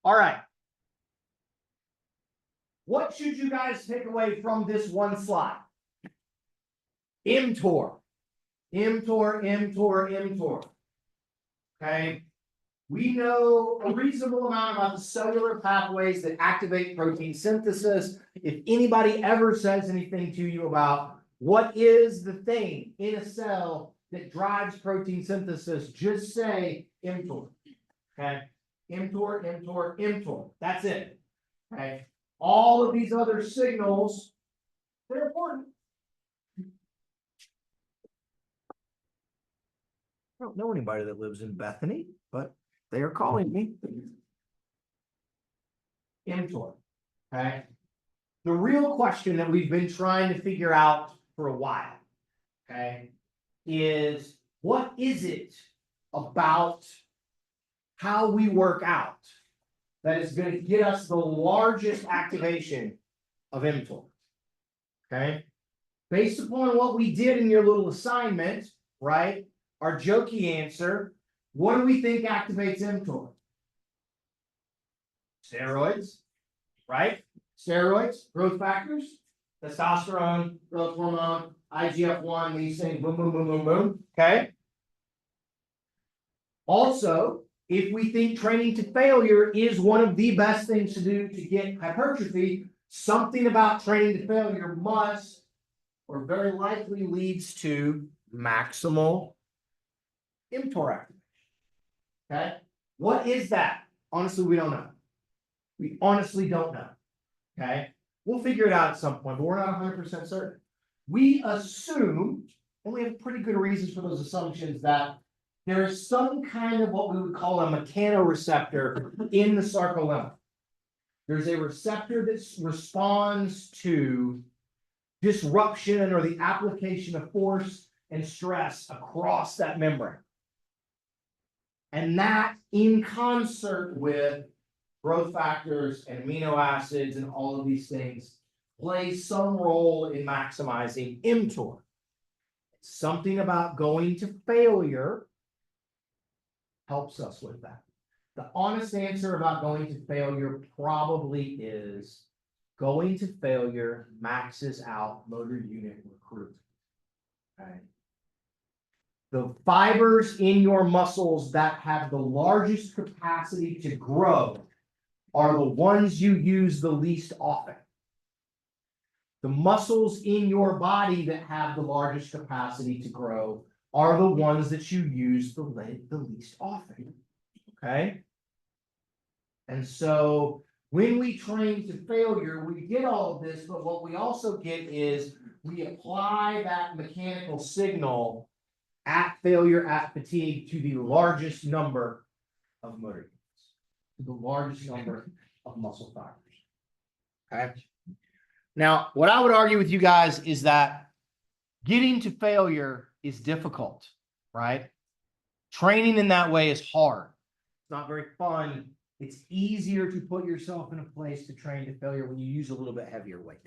All right. What should you guys take away from this one slide? mTOR. mTOR, mTOR, mTOR. Okay. We know a reasonable amount about the cellular pathways that activate protein synthesis. If anybody ever says anything to you about what is the thing in a cell that drives protein synthesis, just say mTOR. Okay. mTOR, mTOR, mTOR. That's it. Okay. All of these other signals, they're important. I don't know anybody that lives in Bethany, but they are calling me. mTOR. Okay. The real question that we've been trying to figure out for a while, okay, is what is it about how we work out that is going to get us the largest activation of mTOR? Okay. Based upon what we did in your little assignment, right? Our jokey answer, what do we think activates mTOR? Steroids, right? Steroids, growth factors, testosterone, growth hormone, IGF-1, these things, boom, boom, boom, boom, boom. Okay. Also, if we think training to failure is one of the best things to do to get hypertrophy, something about training to failure must or very likely leads to maximal mTOR activation. Okay. What is that? Honestly, we don't know. We honestly don't know. Okay. We'll figure it out at some point, but we're not 100% certain. We assume, and we have pretty good reasons for those assumptions, that there is some kind of what we would call a mechanoreceptor in the sarcolemma. There's a receptor that responds to disruption or the application of force and stress across that membrane. And that, in concert with growth factors and amino acids and all of these things, plays some role in maximizing mTOR. Something about going to failure helps us with that. The honest answer about going to failure probably is going to failure maxes out motor unit recruitment. Okay. The fibers in your muscles that have the largest capacity to grow are the ones you use the least often. The muscles in your body that have the largest capacity to grow are the ones that you use the least often. Okay? And so when we train to failure, we get all of this, but what we also get is we apply that mechanical signal at failure, at fatigue, to the largest number of motor units, to the largest number of muscle fibers. Okay. Now, what I would argue with you guys is that getting to failure is difficult, right? Training in that way is hard. It's not very fun. It's easier to put yourself in a place to train to failure when you use a little bit heavier weight.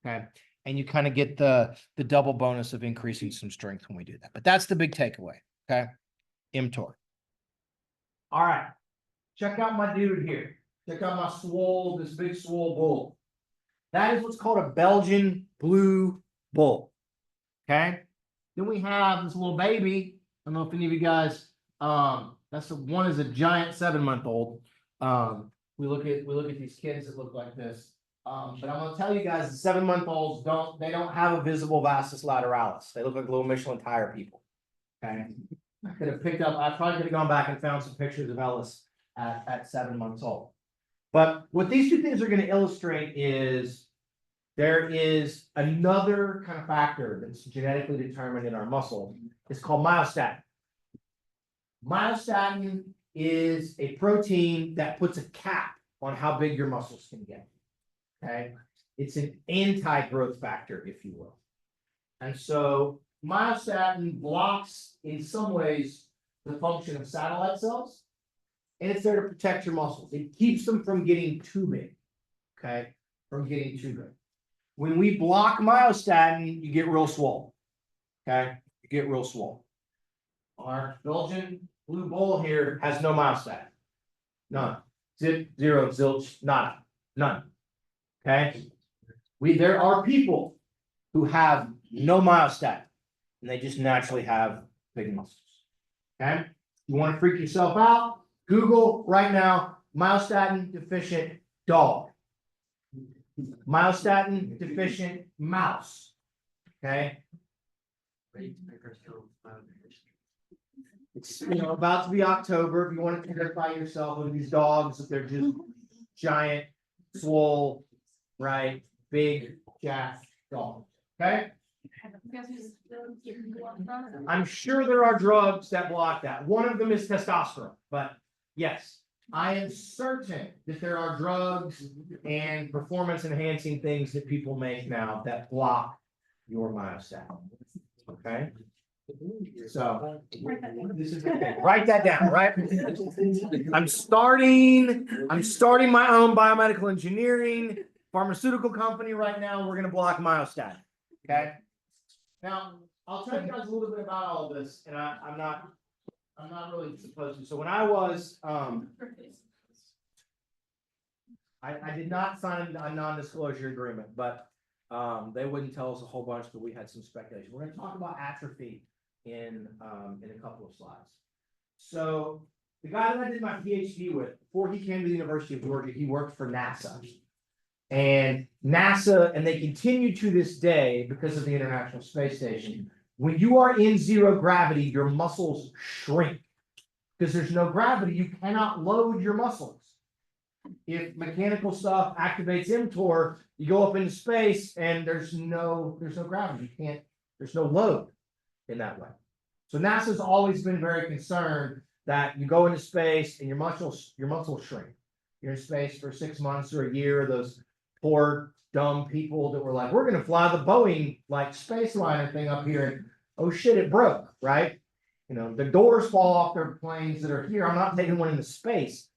Okay. And you kind of get the double bonus of increasing some strength when we do that. But that's the big takeaway. Okay. mTOR. All right. Check out my dude here. Check out my swole, this big swole bull. That is what's called a Belgian blue bull. Okay. Then we have this little baby. I don't know if any of you guys, that's the one is a giant 7-month-old. We look at these kids that look like this. But I'm going to tell you guys, the 7-month-olds don't have a visible vastus lateralis. They look like little Michelin tire people. Okay. I probably could have gone back and found some pictures of Ellis at 7 months old. But what these two things are going to illustrate is there is another kind of factor that's genetically determined in our muscle. It's called myostatin. Myostatin is a protein that puts a cap on how big your muscles can get. Okay. It's an anti-growth factor, if you will. And so myostatin blocks, in some ways, the function of satellite cells, and it's there to protect your muscles. It keeps them from getting too big. Okay. From getting too big. When we block myostatin, you get real swole. Okay. You get real swole. Our Belgian blue bull here has no myostatin. None. Zip, zero, zilch, nada, none. Okay? There are people who have no myostatin, and they just naturally have big muscles. Okay? You want to freak yourself out? Google right now, myostatin deficient dog. Myostatin deficient mouse. Okay? It's about to be October. If you want to terrify yourself with these dogs, if they're just giant, swole, right, big, jack dogs. Okay? I'm sure there are drugs that block that. One of them is testosterone, but yes, I am certain that there are drugs and performance enhancing things that people make now that block your myostatin. Okay? So this is write that down, right? I'm starting my own biomedical engineering pharmaceutical company right now. We're going to block myostatin. Okay. Now I'll tell you guys a little bit about all of this, and I'm not really supposed to. So when I was I did not sign a non-disclosure agreement, but they wouldn't tell us a whole bunch, but we had some speculation. We're going to talk about atrophy in a couple of slides. So the guy that I did my PhD with, before he came to the University of Georgia, he worked for NASA. And NASA, and they continue to this day because of the International Space Station. When you are in zero gravity, your muscles shrink. Because there's no gravity, you cannot load your muscles. If mechanical stuff activates mTOR, you go up into space and there's no gravity. There's no load in that way. So NASA's always been very concerned that you go into space and your muscles shrink. You're in space for 6 months or a year. Those poor dumb people that were like, we're going to fly the Boeing like space liner thing up here, and oh shit, it broke, right? The doors fall off their planes that are here. I'm not taking one into space.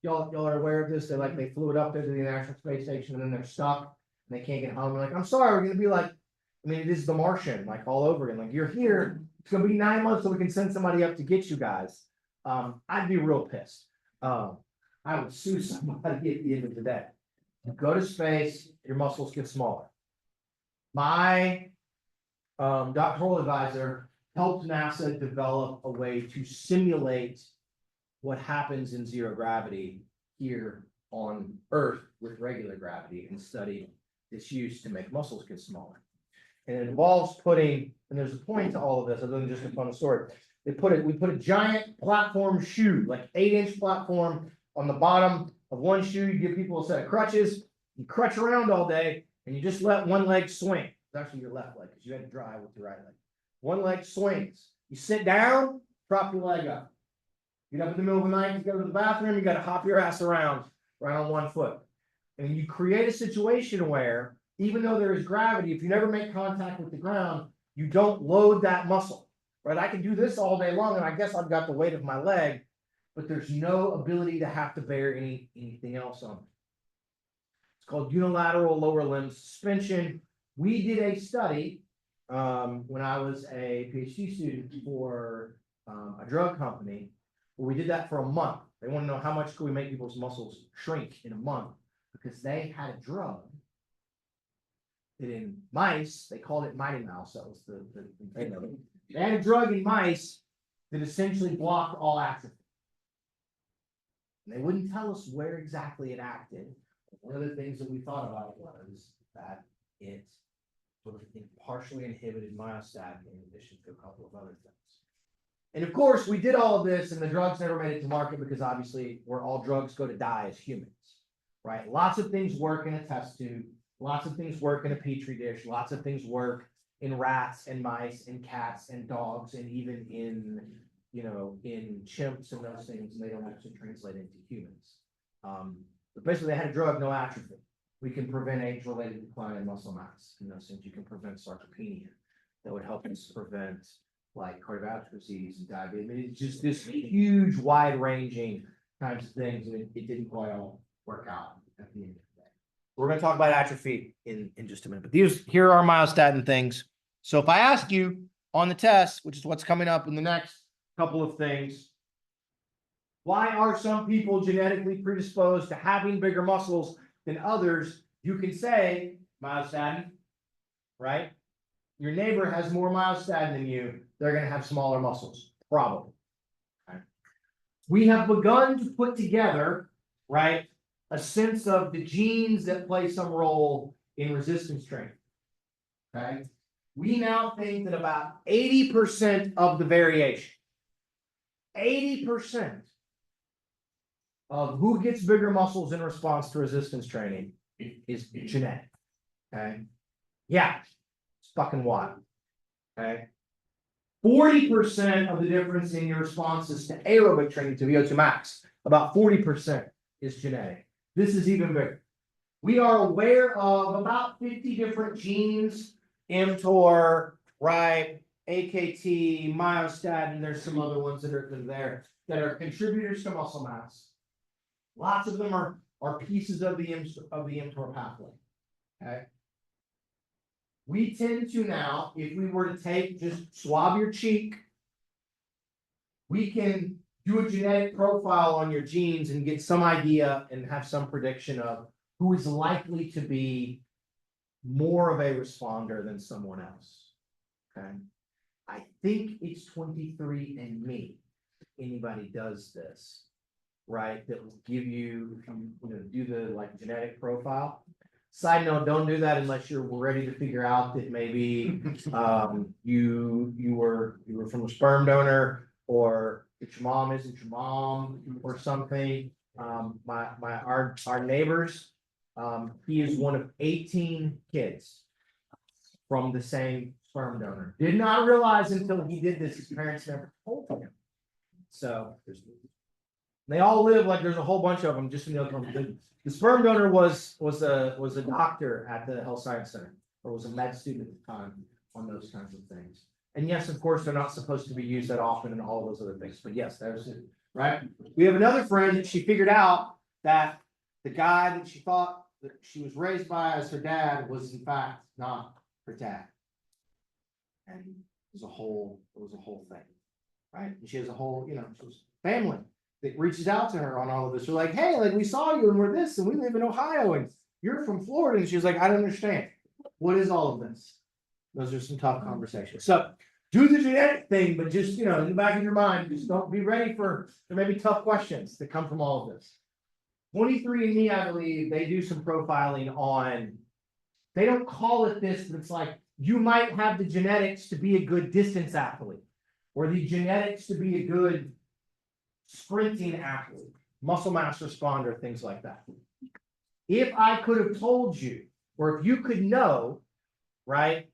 Y'all are aware of this? They flew it up there to the International Space Station, and then they're stuck and they can't get home. They're like, I'm sorry, we're going to be like, it is The Martian, like all over again. Like, you're here. It's going to be 9 months so we can send somebody up to get you guys. I'd be real pissed. I would sue somebody at the end of the day. You go to space, your muscles get smaller. My doctoral advisor helped NASA develop a way to simulate what happens in zero gravity here on Earth with regular gravity, and study its use to make muscles get smaller. And it involves putting, and there's a point to all of this other than just a fun story. We put a giant platform shoe, like 8-inch platform, on the bottom of one shoe. You give people a set of crutches, you crutch around all day, and you just let one leg swing. It's actually your left leg, because you had to drive with your right leg. One leg swings. You sit down, prop your leg up. Get up in the middle of the night, you go to the bathroom, you got to hop your ass around right on one foot. And you create a situation where, even though there is gravity, if you never make contact with the ground, you don't load that muscle, right? I can do this all day long, and I guess I've got the weight of my leg, but there's no ability to have to bear anything else on it. It's called unilateral lower limb suspension. We did a study when I was a PhD student for a drug company, where we did that for a month. They want to know how much could we make people's muscles shrink in a month, because they had a drug that in mice, they called it Mighty Mouse. That was the thing of it. They had a drug in mice that essentially blocked all atrophy. And they wouldn't tell us where exactly it acted. One of the things that we thought about was that it partially inhibited myostatin in addition to a couple of other things. And of course, we did all of this, and the drugs never made it to market, because obviously where all drugs go to die as humans, right? Lots of things work in a test tube. Lots of things work in a petri dish. Lots of things work in rats and mice and cats and dogs, and even in chimps and those things, and they don't actually translate into humans. But basically, they had a drug, no atrophy. We can prevent age-related decline in muscle mass. In those things, you can prevent sarcopenia. That would help us prevent like cardiovascular disease and diabetes. It's just this huge, wide-ranging kinds of things, and it didn't quite all work out at the end of the day. We're going to talk about atrophy in just a minute, but here are myostatin things. So if I ask you on the test, which is what's coming up in the next couple of things, Why are some people genetically predisposed to having bigger muscles than others? You can say myostatin, right? Your neighbor has more myostatin than you, they're going to have smaller muscles, probably. Okay. We have begun to put together, right, a sense of the genes that play some role in resistance training. Okay. We now think that about 80% of the variation, 80% of who gets bigger muscles in response to resistance training is genetic. Okay. Yeah, it's fucking wild. Okay. 40% of the difference in your responses to aerobic training to VO2 max, about 40% is genetic. This is even bigger. We are aware of about 50 different genes, mTOR, right, AKT, myostatin, there's some other ones that are there that are contributors to muscle mass. Lots of them are pieces of the mTOR pathway. Okay. We tend to now, if we were to just swab your cheek, we can do a genetic profile on your genes and get some idea and have some prediction of who is likely to be more of a responder than someone else. Okay. I think it's 23andMe. If anybody does this, right, that will give you, if you do the like genetic profile. Side note, don't do that unless you're ready to figure out that maybe you were from a sperm donor, or that your mom isn't your mom or something. Our neighbors, he is one of 18 kids from the same sperm donor. Did not realize until he did this, his parents never told him. So they all live like there's a whole bunch of them just in the other. The sperm donor was a doctor at the Health Science Center, or was a med student at the time on those kinds of things. And yes, of course, they're not supposed to be used that often and all of those other things. But yes, there's it, right? We have another friend that she figured out that the guy that she thought that she was raised by as her dad was in fact not her dad. And it was a whole thing, right? And she has a whole, she was family that reaches out to her on all of this. They're like, hey, like we saw you and we're this, and we live in Ohio and you're from Florida. And she's like, I don't understand. What is all of this? Those are some tough conversations. So do the genetic thing, but just, in the back of your mind, just don't be ready for, there may be tough questions that come from all of this. 23andMe, I believe, they do some profiling on, they don't call it this, but it's like, you might have the genetics to be a good distance athlete, or the genetics to be a good sprinting athlete, muscle mass responder, things like that. If I could have told you, or if you could know, right,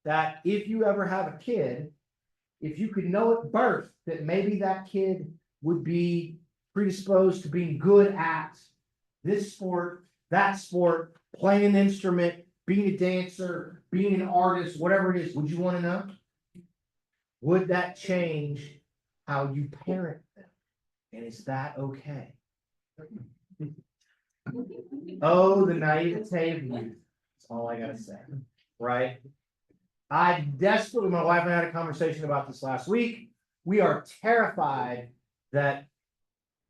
that if you ever have a kid, if you could know at birth that maybe that kid would be predisposed to being good at this sport, that sport, playing an instrument, being a dancer, being an artist, whatever it is, would you want to know? Would that change how you parent them? And is that okay? Oh, the naivete of youth. That's all I gotta say, right? My wife and I had a conversation about this last week. We are terrified that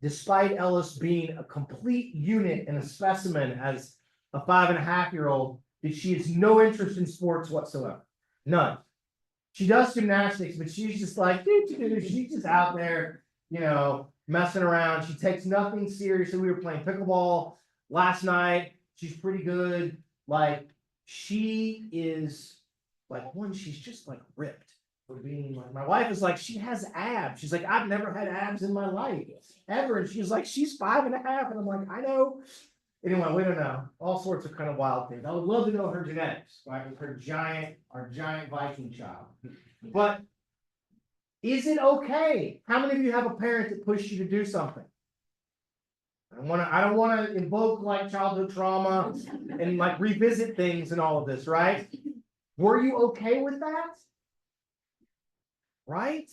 despite Ellis being a complete unit and a specimen as a 5.5-year-old, that she has no interest in sports whatsoever. None. She does gymnastics, but she's just like, she's just out there, messing around. She takes nothing seriously. We were playing pickleball last night. She's pretty good. Like, she is like, she's just like ripped for being like, my wife is like, she has abs. She's like, I've never had abs in my life ever. And she's like, she's 5.5. And I'm like, I know. Anyway, we don't know. All sorts of kind of wild things. I would love to know her genetics, right? With our giant Viking child. But is it okay? How many of you have a parent that pushed you to do something? I don't want to invoke like childhood trauma and like revisit things and all of this, right? Were you okay with that? Right?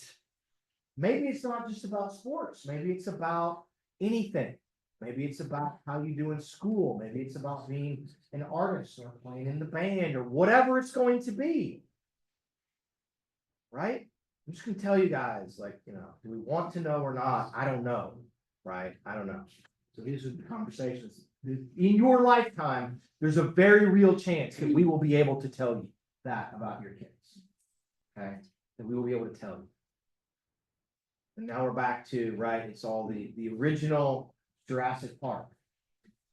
Maybe it's not just about sports. Maybe it's about anything. Maybe it's about how you do in school. Maybe it's about being an artist or playing in the band or whatever it's going to be. Right? I'm just going to tell you guys, like, do we want to know or not? I don't know. right? I don't know. So these are the conversations. In your lifetime, there's a very real chance that we will be able to tell you that about your kids. Okay, that we will be able to tell you. And now we're back to, right, it's all the original Jurassic Park.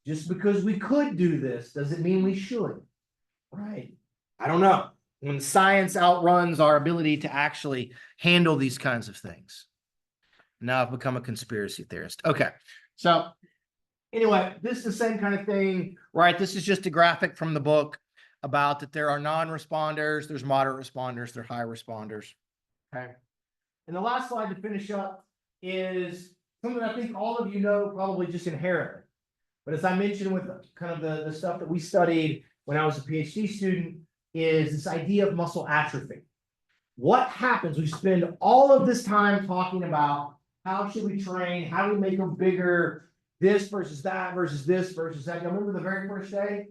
Just because we could do this doesn't mean we should, right? I don't know. When science outruns our ability to actually handle these kinds of things. Now I've become a conspiracy theorist. Okay, so anyway, this is the same kind of thing, right? This is just a graphic from the book about that there are non-responders, there's moderate responders, there are high responders. Okay. And the last slide to finish up is something I think all of you know probably just inherently. But as I mentioned with kind of the stuff that we studied when I was a PhD student, is this idea of muscle atrophy. What happens? We spend all of this time talking about how should we train, how do we make them bigger, this versus that versus this versus that. You remember the very first day?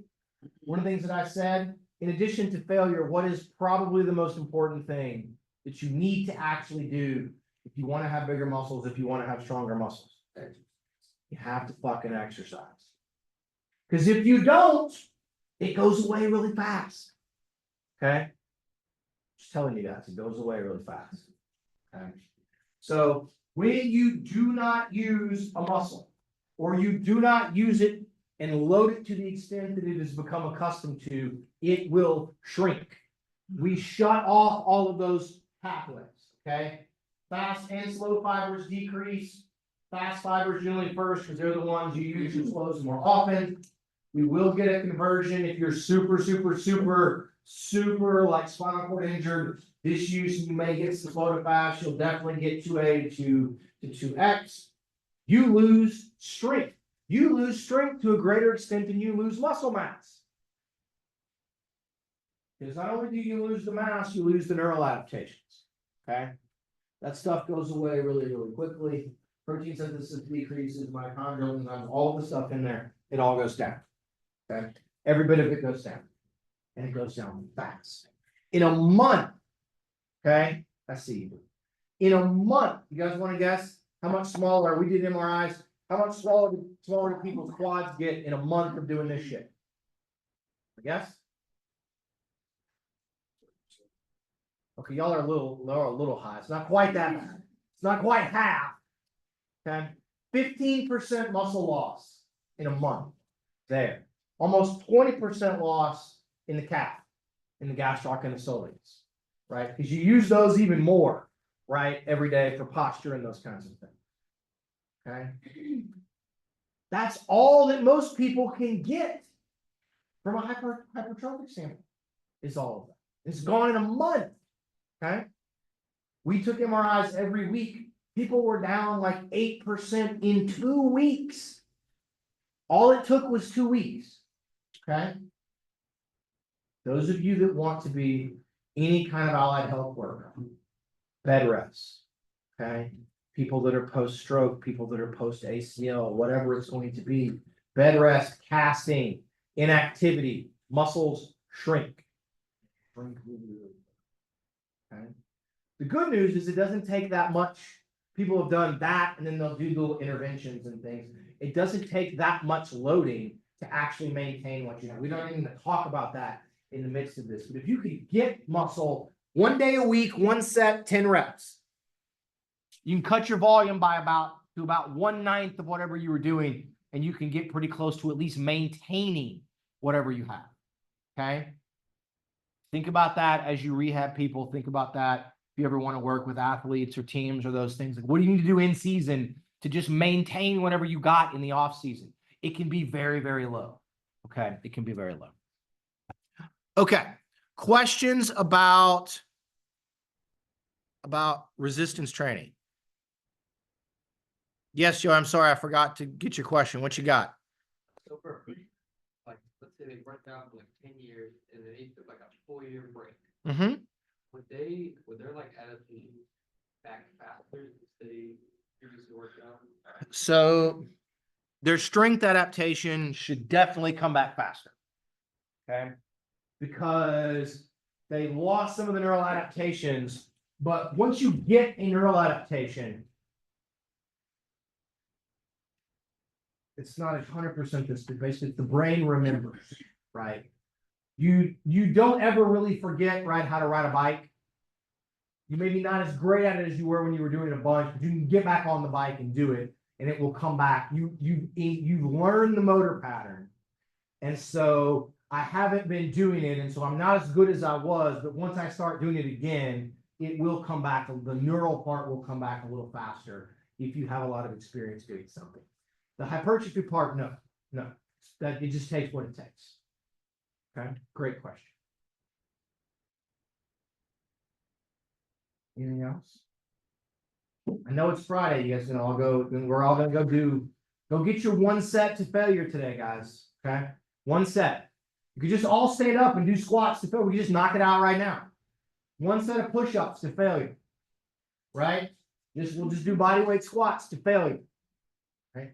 One of the things that I said, in addition to failure, what is probably the most important thing that you need to actually do if you want to have bigger muscles, if you want to have stronger muscles? You have to fucking exercise. Because if you don't, it goes away really fast. Okay? Just telling you guys, it goes away really fast. Okay? So when you do not use a muscle, or you do not use it and load it to the extent that it has become accustomed to, it will shrink. We shut off all of those pathways. Okay? Fast and slow fibers decrease. Fast fibers generally first because they're the ones you use your slows more often. We will get a conversion if you're super like spinal cord injured. This use you may get some slow to fast. You'll definitely get 2A to 2X. You lose strength. You lose strength to a greater extent than you lose muscle mass. Because not only do you lose the mass, you lose the neural adaptations. Okay, that stuff goes away really quickly. Protein synthesis decreases, mitochondrial enzymes, all of the stuff in there, it all goes down. Okay, every bit of it goes down, and it goes down fast. In a month, okay, let's see. In a month, you guys want to guess how much smaller? We did MRIs. How much smaller do people's quads get in a month of doing this shit? I guess. Okay, y'all are a little high. It's not quite that bad. It's not quite half. Okay, 15% muscle loss in a month. There, almost 20% loss in the calf, in the gastroc and the soleus, right? Because you use those even more, right, every day for posture and those kinds of things. Okay, that's all that most people can get from a hypertrophic sample. Is all of that. It's gone in a month. Okay, we took MRIs every week. People were down like 8% in 2 weeks. All it took was 2 weeks. Okay. Those of you that want to be any kind of allied health worker, bed rest. Okay. People that are post-stroke, people that are post-ACL, whatever it's going to be. Bed rest, casting, inactivity, muscles shrink. Okay. The good news is it doesn't take that much. People have done that and then they'll do little interventions and things. It doesn't take that much loading to actually maintain what you have. We don't even talk about that in the midst of this. But if you could get muscle 1 day a week, 1 set, 10 reps, you can cut your volume by about 1/9 of whatever you were doing, and you can get pretty close to at least maintaining whatever you have. Okay. Think about that as you rehab people. Think about that if you ever want to work with athletes or teams or those things. Like, what do you need to do in season to just maintain whatever you got in the off season? It can be very, very low. Okay. It can be very low. Okay. Questions about resistance training? Yes, Joe, I'm sorry. I forgot to get your question. What you got? So for like, let's say they worked out for like 10 years and then they took like a 4-year break. Mm-hmm. Would their like adaptation back faster if they previously worked out? So their strength adaptation should definitely come back faster. Okay. Because they lost some of the neural adaptations, but once you get a neural adaptation, it's not 100% this, but basically the brain remembers, right? You don't ever really forget, right, how to ride a bike. You may be not as great at it as you were when you were doing it a bunch, but you can get back on the bike and do it, and it will come back. You learn the motor pattern. And so I haven't been doing it, and so I'm not as good as I was, but once I start doing it again, it will come back. The neural part will come back a little faster if you have a lot of experience doing something. The hypertrophy part, no, that it just takes what it takes. Okay, great question. Anything else? I know it's Friday, you guys, and we're all gonna go get your one set to failure today, guys. Okay, one set. You could just all stand up and do squats to failure. We can just knock it out right now. One set of push-ups to failure. Right? We'll just do body weight squats to failure. Right?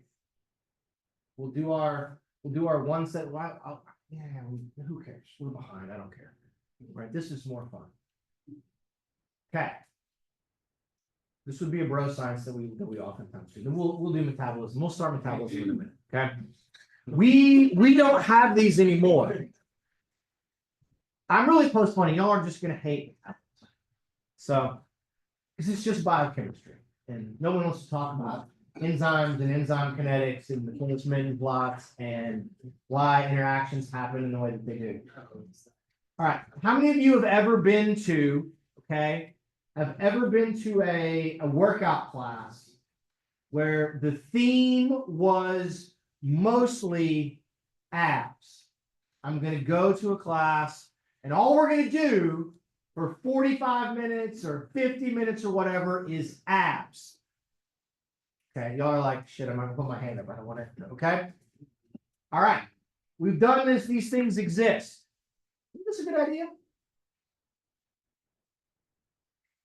We'll do our one set. Yeah, who cares? We're behind. I don't care. Right? This is more fun. Okay. This would be a bro science that we oftentimes do. Then we'll do metabolism. We'll start metabolism in a minute. Okay. We don't have these anymore. I'm really postponing. Y'all are just gonna hate me. So, because it's just biochemistry, and no one wants to talk about enzymes and enzyme kinetics and the Phillips-Mendel plots and why interactions happen in the way that they do. All right, how many of you have ever been to a workout class where the theme was mostly abs? I'm going to go to a class, and all we're going to do for 45 minutes or 50 minutes or whatever is abs. Okay, y'all are like, shit, I'm going to put my hand up. I don't want to, okay? All right, we've done this. These things exist. Isn't this a good idea?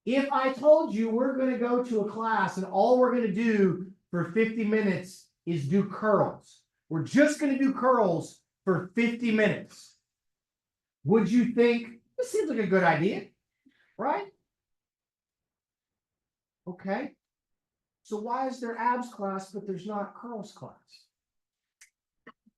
If I told you we're going to go to a class and all we're going to do for 50 minutes is do curls, we're just going to do curls for 50 minutes, would you think this seems like a good idea, right? Okay. So why is there abs class, but there's not curls class?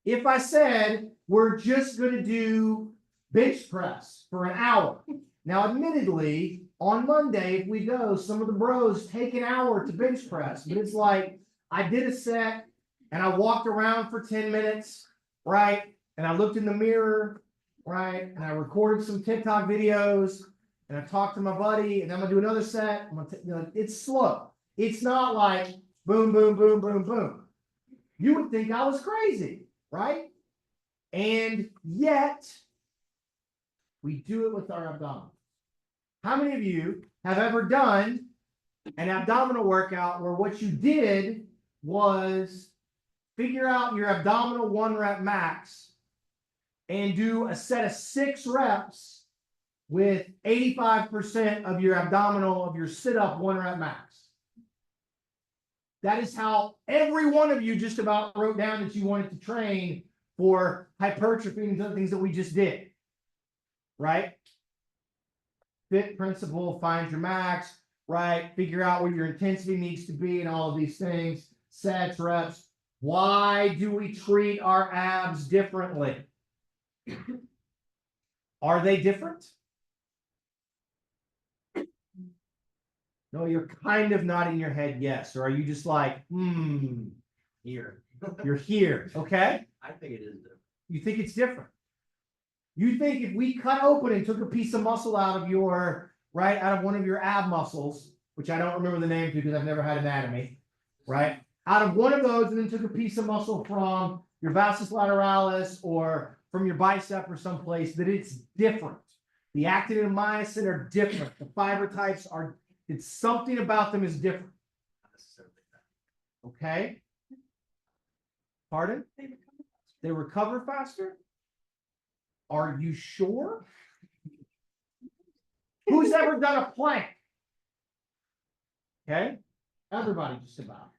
If I said we're just going to do bench press for an hour. Now, admittedly, on Monday, if we go, some of the bros take an hour to bench press, but it's like I did a set and I walked around for 10 minutes, right? And I looked in the mirror, right? And I recorded some TikTok videos and I talked to my buddy, and I'm gonna do another set. It's slow. It's not like boom, boom, boom, boom, boom. You would think I was crazy, right? And yet, we do it with our abdominal. How many of you have ever done an abdominal workout where what you did was figure out your abdominal 1 rep max and do a set of 6 reps with 85% of your abdominal of your sit-up 1 rep max? That is how every one of you just about wrote down that you wanted to train for hypertrophy and other things that we just did, right? Fit principle, find your max, right? Figure out what your intensity needs to be and all of these things, sets, reps. Why do we treat our abs differently? Are they different? No, you're kind of nodding your head yes. Or are you just like, here? You're here, okay? I think it is different. You think it's different. You think if we cut open and took a piece of muscle out of your, right, out of one of your ab muscles, which I don't remember the name to because I've never had anatomy, right? Out of one of those and then took a piece of muscle from your vastus lateralis or from your bicep or someplace, that it's different. The actin and myosin are different. The fiber types are, it's something about them is different. Okay? Pardon? They recover faster? Are you sure? Who's ever done a plank? Okay? Everybody just about.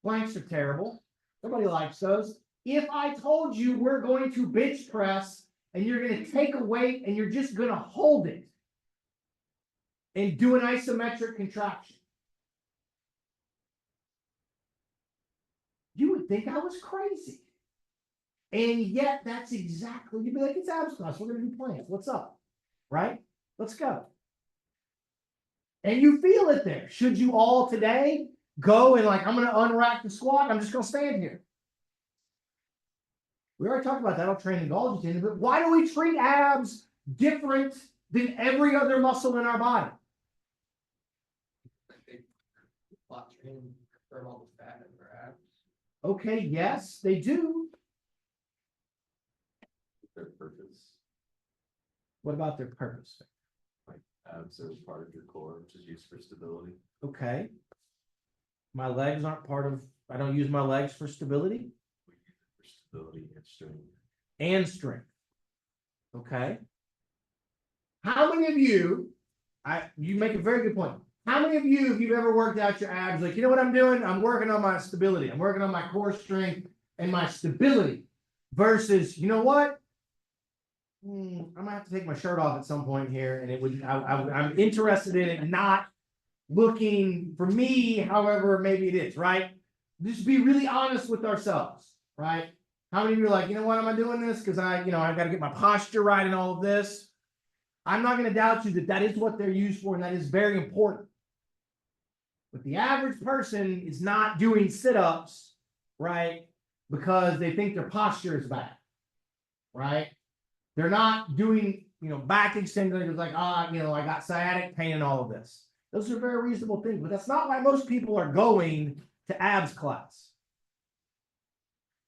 Planks are terrible. Nobody likes those. If I told you we're going to bench press and you're going to take a weight and you're just going to hold it and do an isometric contraction, you would would think I was crazy. And yet that's exactly, you'd be like, it's abs class, we're gonna do planks, what's up? Right? Let's go. And you feel it there. Should you all today go and like, I'm gonna unrack the squat, I'm just gonna stand here. We already talked about that, I'll train the but why do we treat abs different than every other muscle in our body? Lot training, burn all the fat in their abs. Okay, yes, they do. Their purpose, What about their purpose? like abs are part of your core, which is used for stability. Okay. My legs aren't part of, I don't use my legs for stability We use it for stability and strength. and strength. Okay. How many of you, you make a very good point. How many of you, if you've ever worked out your abs, like, you know what I'm doing? I'm working on my stability. I'm working on my core strength and my stability versus, you know what? I'm gonna have to take my shirt off at some point here, and it would. I'm interested in it not looking for me, however, maybe it is, right? Just be really honest with ourselves, right? How many of you are like, you know what, am I doing this because I've got to get my posture right and all of this? I'm not going to doubt you that is what they're used for, and that is very important. But the average person is not doing sit-ups, right? Because they think their posture is bad, right? They're not doing, back extenders like, I got sciatic pain and all of this. Those are very reasonable things, but that's not why most people are going to abs class.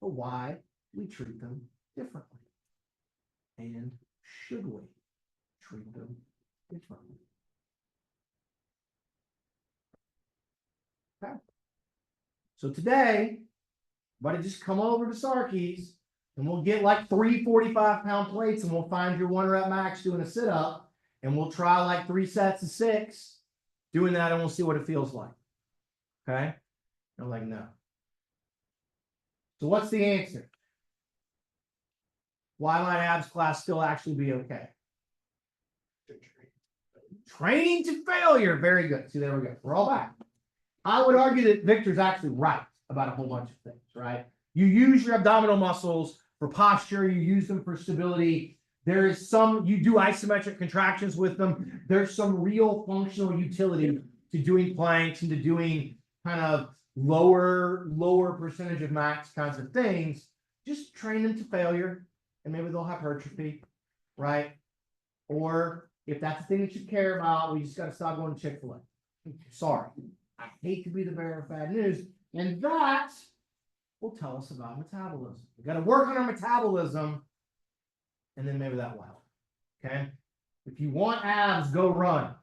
But why we treat them differently. And should we treat them differently? Okay. So today, everybody just come over to Sarkey's and we'll get like 3 45-pound plates and we'll find your 1 rep max doing a sit-up and we'll try like 3 sets of 6 doing that and we'll see what it feels like. Okay? I'm like, no. So what's the answer? Why might abs class still actually be okay? Training to failure. Very good. See, there we go. We're all back. I would argue that Victor's actually right about a whole bunch of things, right? You use your abdominal muscles for posture. You use them for stability. There is some, you do isometric contractions with them. There's some real functional utility to doing planks and to doing kind of lower percentage of max kinds of things. Just train them to failure and maybe they'll have hypertrophy, right? Or if that's the thing that you care about, we just got to stop going to Chick-fil-A. Sorry. I hate to be the bearer of bad news. And that will tell us about metabolism. We got to work on our metabolism, and then maybe that will help. Okay? If you want abs, go run.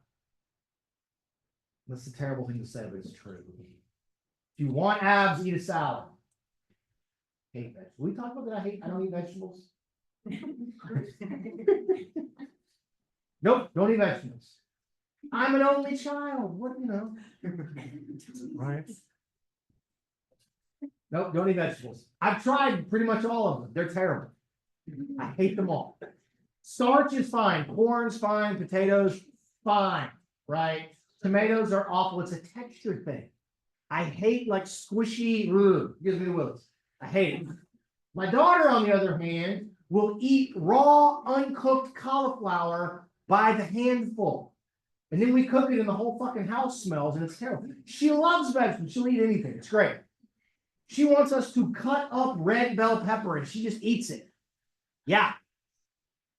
That's a terrible thing to say, but it's true. If you want abs, eat a salad. Hate vegetables. We talked about that. I don't eat vegetables. Nope, don't eat vegetables. I'm an only child. What, right? Nope, don't eat vegetables. I've tried pretty much all of them. They're terrible. I hate them all. Starch is fine. Corn's fine. Potatoes, fine. Right? Tomatoes are awful. It's a texture thing. I hate like squishy, gives me the willies. I hate it. My daughter, on the other hand, will eat raw, uncooked cauliflower by the handful. And then we cook it and the whole fucking house smells and it's terrible. She loves vegetables. She'll eat anything. It's great. She wants us to cut up red bell pepper and she just eats it. Yeah.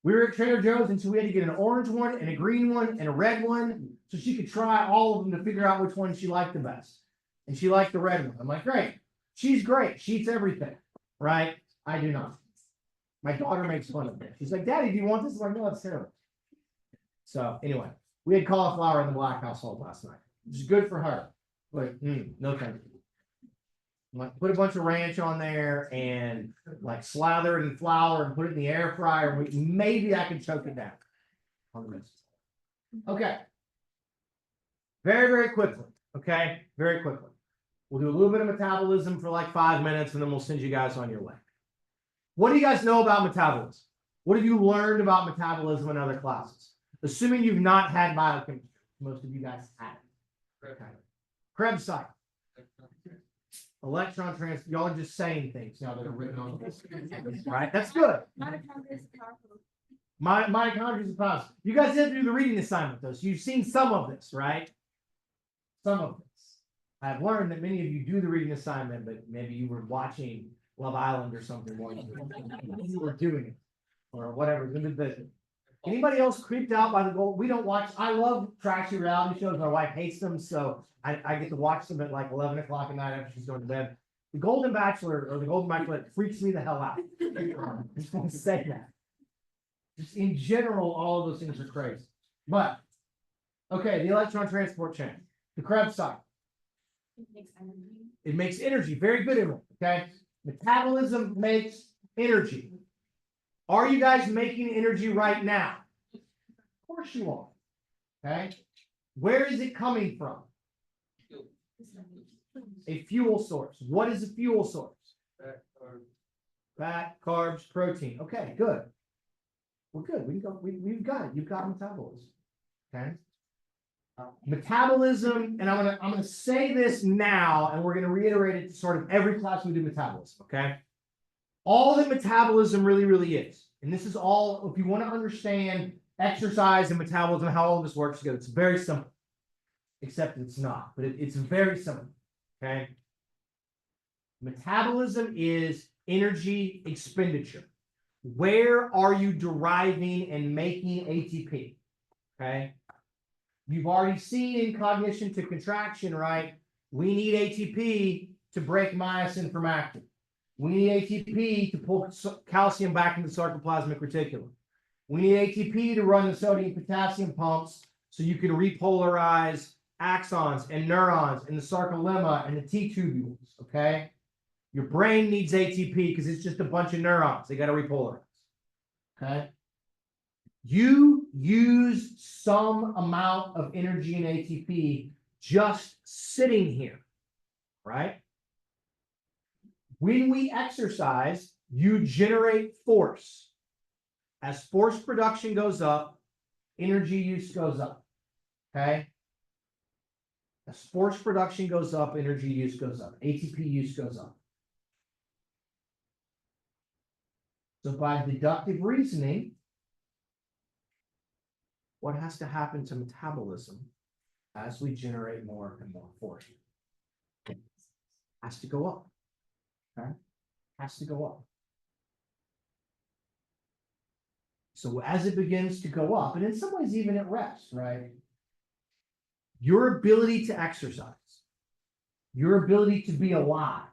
We were at Trader Joe's and so we had to get an orange one and a green one and a red one so she could try all of them to figure out which one she liked the best. And she liked the red one. I'm like, great. She's great. She eats everything. Right? I do not. My daughter makes fun of me. She's like, Daddy, do you want this? I'm like, no, it's terrible. So anyway, we had cauliflower in the Black household last night, which is good for her. But no thank you. Like, put a bunch of ranch on there and like slather it in flour and put it in the air fryer. Maybe I can choke it down. Okay. Very, very quickly. Okay. Very quickly. We'll do a little bit of metabolism for like 5 minutes and then we'll send you guys on your way. What do you guys know about metabolism? What have you learned about metabolism in other classes? Assuming you've not had biochemistry. Most of you guys haven't. Okay. Krebs cycle. electron transfer, y'all are just saying things now that are written on this. Right? That's good. Mitochondria is positive. You guys didn't do the reading assignment though, so you've seen some of this, right? Some of this. I've learned that many of you do the reading assignment, but maybe you were watching Love Island or something while you were doing it, or whatever. Anybody else creeped out by the gold? We don't watch. I love trashy reality shows. My wife hates them, so I get to watch them at like 11 o'clock at night after she's going to bed. The Golden Bachelor or the Golden Bachelorette freaks me the hell out. I just want to say that. Just in general, all of those things are crazy. But okay, the electron transport chain, the Krebs cycle. It makes energy. Very good, Emily. Okay, metabolism makes energy. Are you guys making energy right now? Of course you are. Okay. Where is it coming from? A fuel source. What is a fuel source? Fat, carbs, protein. Okay, good. We're good. We can go. We've got it. You've got metabolism. Okay. Metabolism, and I'm gonna say this now, and we're gonna reiterate it sort of every class we do metabolism. Okay. All that metabolism really is, and this is all, if you want to understand exercise and metabolism, how all this works together, it's very simple, except it's not, but it's very simple, okay? Metabolism is energy expenditure. Where are you deriving and making ATP, okay? You've already seen in cognition to contraction, right? We need ATP to break myosin from actin. We need ATP to pull calcium back into the sarcoplasmic reticulum. We need ATP to run the sodium potassium pumps so you can repolarize axons and neurons in the sarcolemma and the T tubules, okay? Your brain needs ATP because it's just a bunch of neurons. They got to repolarize, okay? You use some amount of energy in ATP just sitting here, right? When we exercise, you generate force. As force production goes up, energy use goes up. Okay? As force production goes up, energy use goes up. ATP use goes up. So by deductive reasoning, what has to happen to metabolism as we generate more and more force? It has to go up. Okay? Has to go up. So as it begins to go up, and in some ways even at rest, right? Your ability to exercise, your ability to be alive,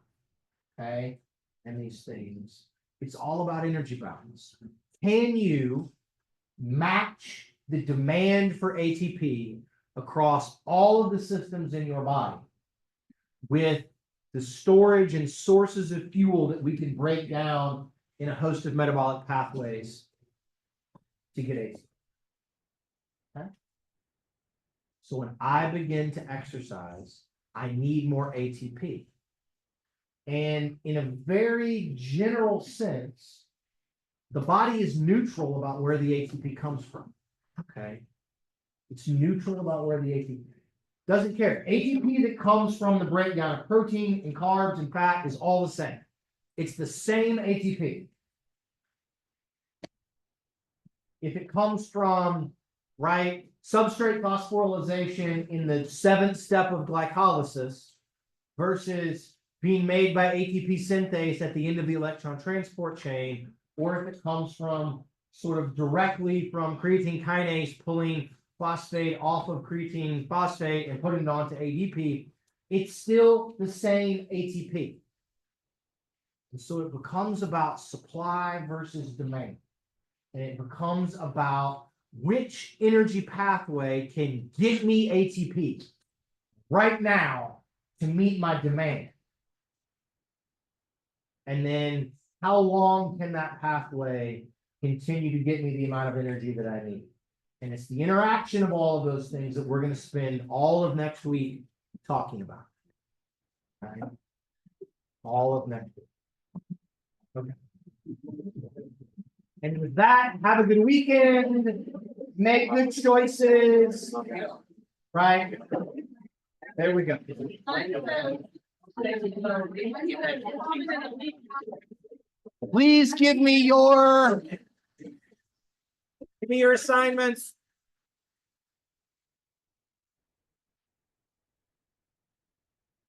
okay, and these things, it's all about energy balance. Can you match the demand for ATP across all of the systems in your body with the storage and sources of fuel that we can break down in a host of metabolic pathways to get ATP? Okay? So when I begin to exercise, I need more ATP. And in a very general sense, the body is neutral about where the ATP comes from. Okay. It's neutral about where the ATP doesn't care. ATP that comes from the breakdown of protein and carbs and fat is all the same. It's the same ATP. If it comes from, right, substrate phosphorylation in the 7th step of glycolysis versus being made by ATP synthase at the end of the electron transport chain, or if it comes from sort of directly from creatine kinase pulling phosphate off of creatine phosphate and putting it onto ADP, it's still the same ATP. And so it becomes about supply versus demand. And it becomes about which energy pathway can give me ATP right now to meet my demand. And then how long can that pathway continue to get me the amount of energy that I need? And it's the interaction of all of those things that we're going to spend all of next week talking about. Okay? All of next week. Okay. And with that, have a good weekend. Make good choices. Right? There we go. Please give me your assignments.